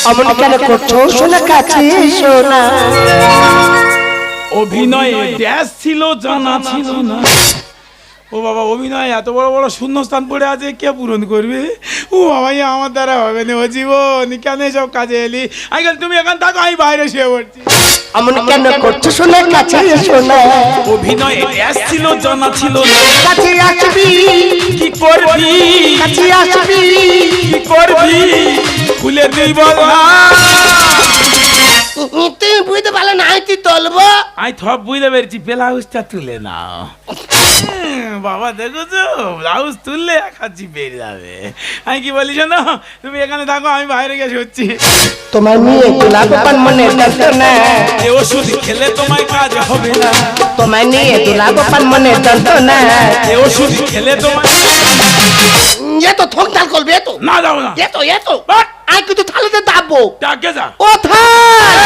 অমন কেন করছো সোনা কাছে সোনা অভিনয়ে ড্যাশ ছিল জানা ছিল না ও বাবা অভিনয় এত বড় বড় শূন্যস্থান পড়ে আছে কে পূরণ করবে ও বাবা আমার দ্বারা হবে না ও জীবন কেন এসব কাজে এলি আজকাল তুমি এখান থাকো আমি বাইরে শুয়ে পড়ছি অমন কেন করছো সোনা কাছে সোনা অভিনয়ে ড্যাশ ছিল জানা ছিল না কাছে আসবি কি করবি কাছে আসবি কি করবি খুলে তুই বল না তুমি বুঝতে পারলে না তুই তলবো আমি সব বুঝতে পেরেছি ব্লাউজটা তুলে নাও বাবা দেখো তো ব্লাউজ তুললে খাচ্ছি বেরিয়ে যাবে আমি কি বলি শোনো তুমি এখানে থাকো আমি বাইরে গেছে হচ্ছি তোমার মেয়ে গোলাপ পান মনে যন্ত্রণা এ ওষুধ খেলে তোমায় কাজ হবে না তোমার মেয়ে গোলাপ পান মনে যন্ত্রণা এ ওষুধ খেলে তোমায় এ তো থোক ডাল করবে এ তো না যাবো না এ তো আমি কিন্তু থালাতে দাববো ডাকে যা ও থাল